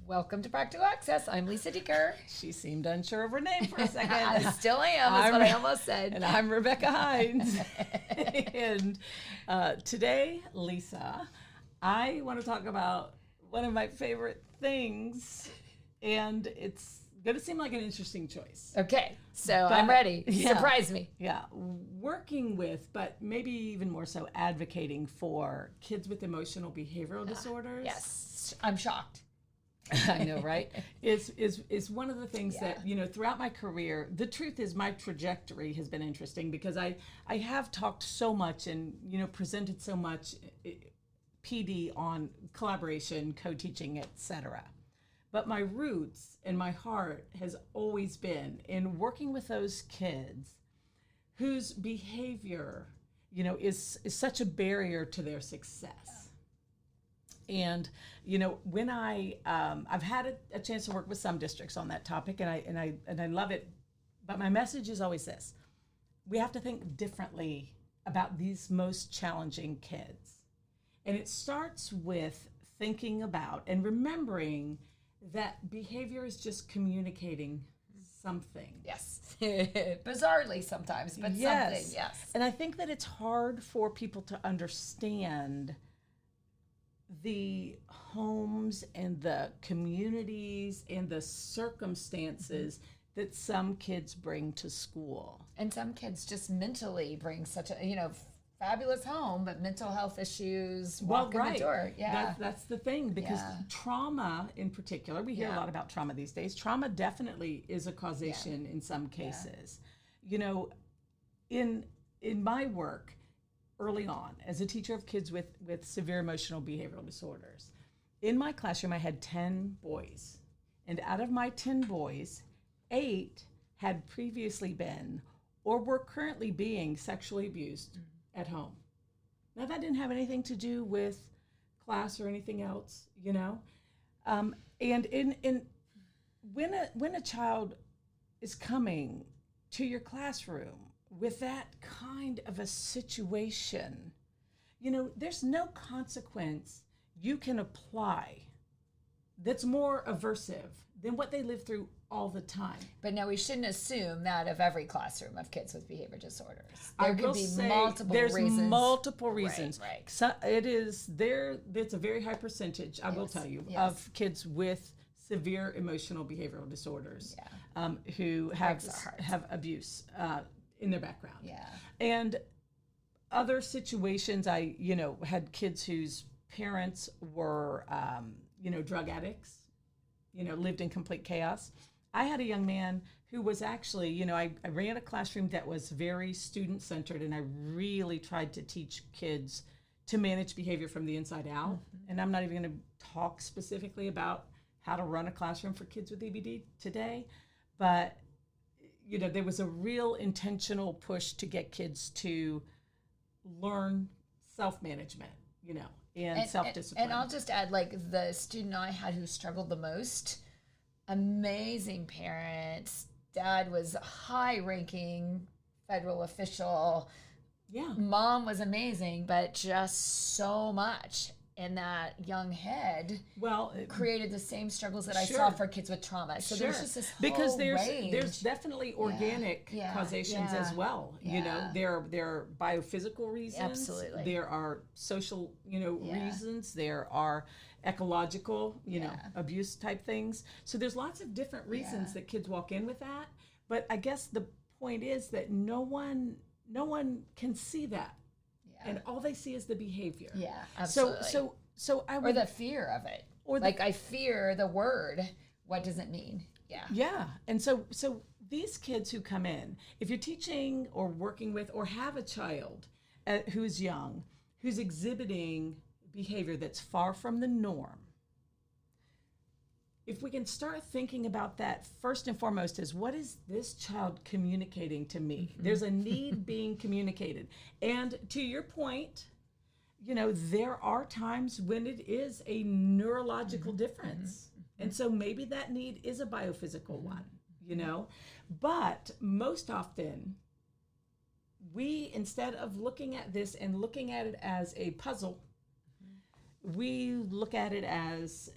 Welcome to Practical Access. I'm Lisa Deeker. She seemed unsure of her name for a second. I still am. That's what I almost said. And I'm Rebecca Hines. And today, Lisa, I want to talk about one of my favorite things, and it's going to seem like an interesting choice. Okay, so I'm ready. Yeah. Surprise me. Yeah, working with, but maybe even more so advocating for kids with emotional behavioral disorders. Yes, I'm shocked. I know, right? Is one of the things that, you know, throughout my career, the truth is my trajectory has been interesting because I have talked so much and, you know, presented so much PD on collaboration, co-teaching, etc. But my roots and my heart has always been in working with those kids whose behavior, you know, is such a barrier to their success. And, you know, when I've had a chance to work with some districts on that topic, and I love it, but my message is always this: we have to think differently about these most challenging kids. And it starts with thinking about and remembering that behavior is just communicating something. Yes. Bizarrely sometimes, but something, yes. And I think that it's hard for people to understand the homes and the communities and the circumstances that some kids bring to school. And some kids just mentally bring such a, you know, fabulous home, but mental health issues walk in the door. Yeah, that's the thing, because trauma in particular, we hear a lot about trauma these days. Trauma definitely is a causation in some cases. You know, in my work early on as a teacher of kids with severe emotional behavioral disorders, in my classroom I had 10 boys, and out of my 10 boys, 8 had previously been or were currently being sexually abused at home. Now that didn't have anything to do with class or anything else, you know. And when a child is coming to your classroom with that kind of a situation, you know, there's no consequence you can apply that's more aversive than what they live through all the time. But now we shouldn't assume that of every classroom of kids with behavior disorders. There could be multiple reasons. There's multiple reasons. Right. So it's a very high percentage, I will tell you, of kids with severe emotional behavioral disorders who have abuse in their background. Yeah. And other situations, I, you know, had kids whose parents were, you know, drug addicts, you know, lived in complete chaos. I had a young man who was actually, you know, I ran a classroom that was very student-centered, and I really tried to teach kids to manage behavior from the inside out. And I'm not even going to talk specifically about how to run a classroom for kids with EBD today, but you know, there was a real intentional push to get kids to learn self-management, you know, and self-discipline. And I'll just add, like, the student I had who struggled the most, amazing parents. Dad was a high-ranking federal official. Yeah. Mom was amazing, but just so much in that young head created the same struggles that I saw for kids with trauma. So there's just this whole range. There's definitely organic causations as well. Yeah. You know, there are biophysical reasons. Absolutely. There are social, you know, reasons. There are ecological, you know, abuse type things. So there's lots of different reasons that kids walk in with that. But I guess the point is that no one can see that. And all they see is the behavior. Yeah, absolutely. So I would, or the fear of it. Or like, I fear the word. What does it mean? Yeah. Yeah. And so these kids who come in, if you're teaching or working with or have a child who's young, who's exhibiting behavior that's far from the norm, if we can start thinking about that first and foremost is, what is this child communicating to me? There's a need being communicated. And to your point, you know, there are times when it is a neurological difference. And so maybe that need is a biophysical one, you know. But most often, we, instead of looking at this and looking at it as a puzzle, we look at it as,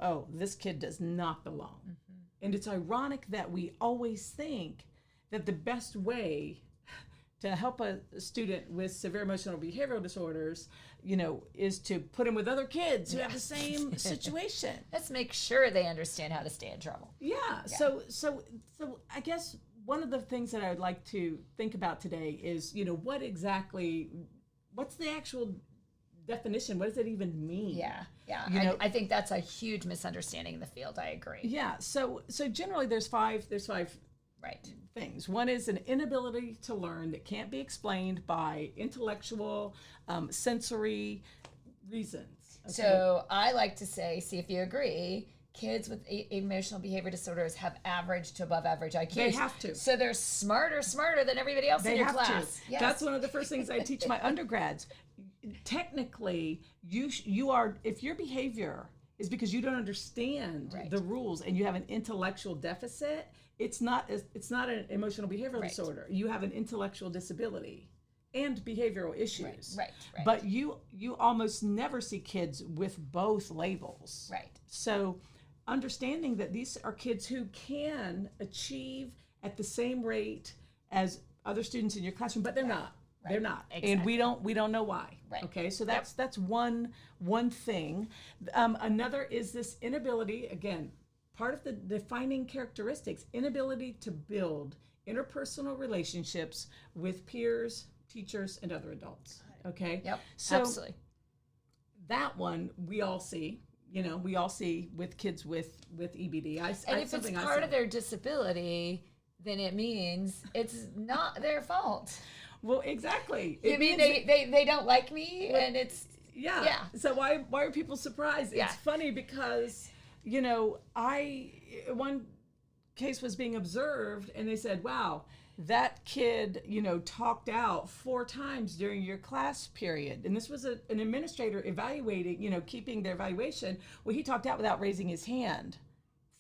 oh, this kid does not belong. Mm-hmm. And it's ironic that we always think that the best way to help a student with severe emotional behavioral disorders, is to put them with other kids who have the same situation. Let's make sure they understand how to stay in trouble. Yeah. So I guess one of the things that I would like to think about today is, what's the actual definition? What does it even mean? Yeah. I think that's a huge misunderstanding in the field. I agree. Yeah. So generally there's five right things. One is an inability to learn that can't be explained by intellectual, sensory reasons. Okay? So I like to say, see if you agree, kids with emotional behavior disorders have average to above average IQ. They have to. So they're smarter than everybody else in your class. Yes. That's one of the first things I teach my undergrads. Technically, you are, if your behavior is because you don't understand the rules and you have an intellectual deficit, it's not an emotional behavioral disorder. You have an intellectual disability and behavioral issues. Right. But you almost never see kids with both labels. Right. So understanding that these are kids who can achieve at the same rate as other students in your classroom, but they're not. Right. They're not. Exactly. And we don't know why. Right. Okay. So that's one thing. Another is this inability, again, part of the defining characteristics, inability to build interpersonal relationships with peers, teachers, and other adults. Okay. Yep. So absolutely. That one we all see. We all see with kids with EBD. And if it's part of their disability, then it means it's not their fault. Well, exactly. You mean they don't like me, and it's yeah. So why are people surprised? Yeah. It's funny because one case was being observed, and they said, "Wow, that kid, talked out 4 times during your class period." And this was an administrator evaluating, keeping their evaluation. Well, he talked out without raising his hand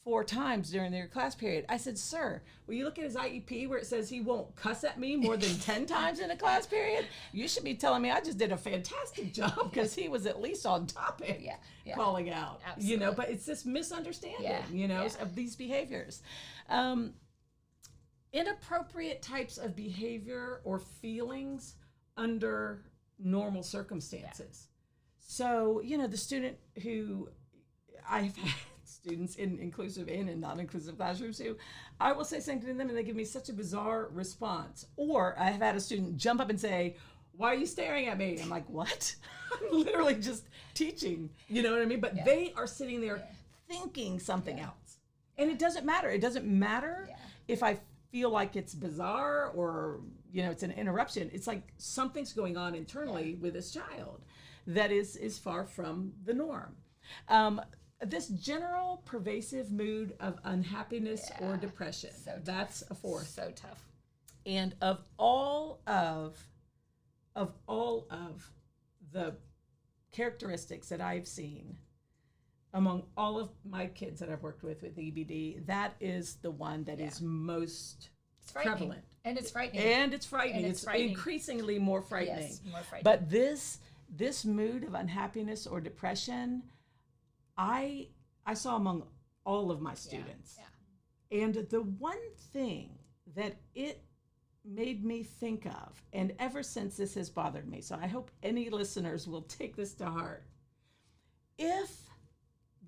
4 times during their class period. I said, "Sir, will you look at his IEP where it says he won't cuss at me more than 10 times in a class period? You should be telling me I just did a fantastic job because he was at least on topic calling out." Absolutely. But it's this misunderstanding, of these behaviors. Inappropriate types of behavior or feelings under normal circumstances. So, the student who I've had students in inclusive and non-inclusive classrooms who I will say something to them and they give me such a bizarre response. Or I have had a student jump up and say, "Why are you staring at me?" I'm like, "What?" I'm literally just teaching, you know what I mean? But they are sitting there thinking something else. And it doesn't matter. It doesn't matter if I feel like it's bizarre or, it's an interruption. It's like something's going on internally with this child that is far from the norm. This general pervasive mood of unhappiness or depression, that's a fourth. So tough. And of all of the characteristics that I've seen among all of my kids that I've worked with EBD, that is the one that is most prevalent. And it's frightening. It's increasingly more frightening. Yes, more frightening. But this mood of unhappiness or depression, I saw among all of my students. Yeah. And the one thing that it made me think of, and ever since this has bothered me, so I hope any listeners will take this to heart. If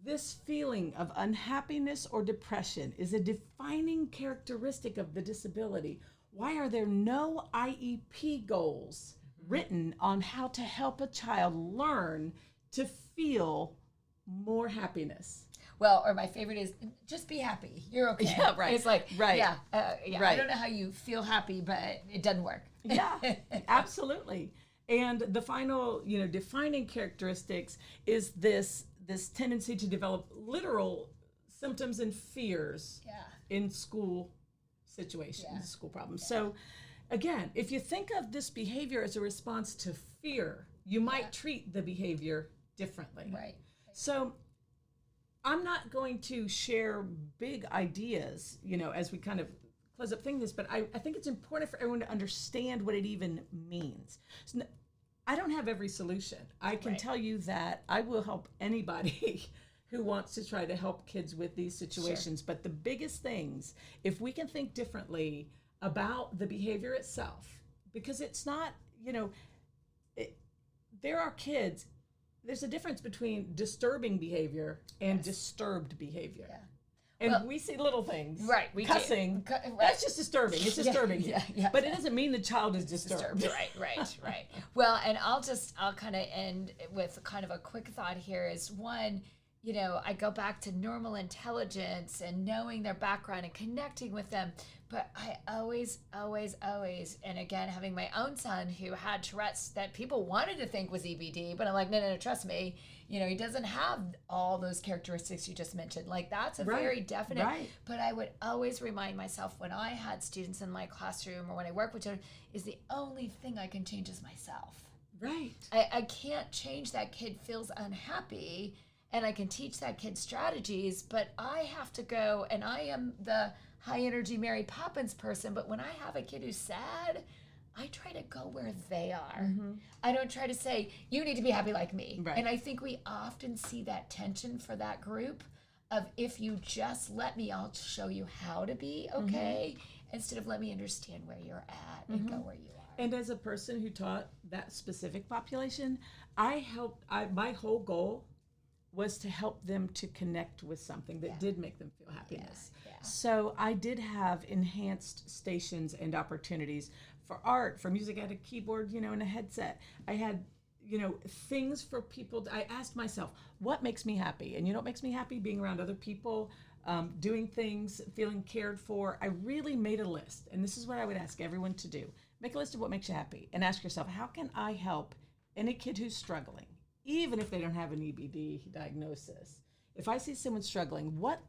this feeling of unhappiness or depression is a defining characteristic of the disability, why are there no IEP goals written on how to help a child learn to feel more happiness? Well, or my favorite is just be happy. You're okay. Yeah, right. It's like, right. Right. I don't know how you feel happy, but it doesn't work. Yeah, absolutely. And the final, defining characteristics is this tendency to develop literal symptoms and fears in school situations, school problems. Yeah. So again, if you think of this behavior as a response to fear, you might treat the behavior differently. Right. So I'm not going to share big ideas, as we kind of close up this, but I think it's important for everyone to understand what it even means. So I don't have every solution. I can tell you that I will help anybody who wants to try to help kids with these situations. Sure. But the biggest things, if we can think differently about the behavior itself, because it's not, there are kids, there's a difference between disturbing behavior and disturbed behavior. Yeah. And we see little things. Right. We cussing. That's just disturbing. It's disturbing. Yeah. But it doesn't mean the child is disturbed. Right. Well, and I'll kind of end with kind of a quick thought here is one, I go back to normal intelligence and knowing their background and connecting with them. But I always, and again, having my own son who had Tourette's that people wanted to think was EBD, but I'm like, no, trust me. He doesn't have all those characteristics you just mentioned. Like, that's a very definite. Right. But I would always remind myself when I had students in my classroom or when I work with children, is the only thing I can change is myself. Right. I can't change that kid feels unhappy. And I can teach that kid strategies, but I have to go, and I am the high energy Mary Poppins person, but when I have a kid who's sad, I try to go where they are. Mm-hmm. I don't try to say, you need to be happy like me. Right. And I think we often see that tension for that group of, if you just let me, I'll show you how to be okay, instead of let me understand where you're at and go where you are. And as a person who taught that specific population, my whole goal was to help them to connect with something that did make them feel happiness. Yeah. So I did have enhanced stations and opportunities for art, for music. I had a keyboard, and a headset. I had, things for people. I asked myself, what makes me happy? And what makes me happy? Being around other people, doing things, feeling cared for. I really made a list. And this is what I would ask everyone to do. Make a list of what makes you happy and ask yourself, how can I help any kid who's struggling? Even if they don't have an EBD diagnosis, if I see someone struggling, what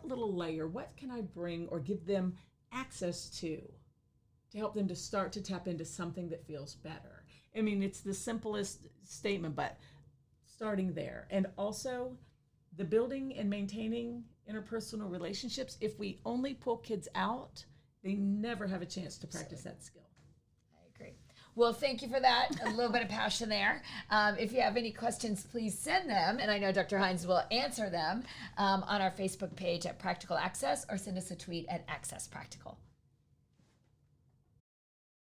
little layer, what can I bring or give them access to help them to start to tap into something that feels better? I mean, it's the simplest statement, but starting there. And also the building and maintaining interpersonal relationships. If we only pull kids out, they never have a chance to practice that skill. Well, thank you for that. A little bit of passion there. If you have any questions, please send them. And I know Dr. Hines will answer them on our Facebook page at Practical Access, or send us a tweet at Access Practical.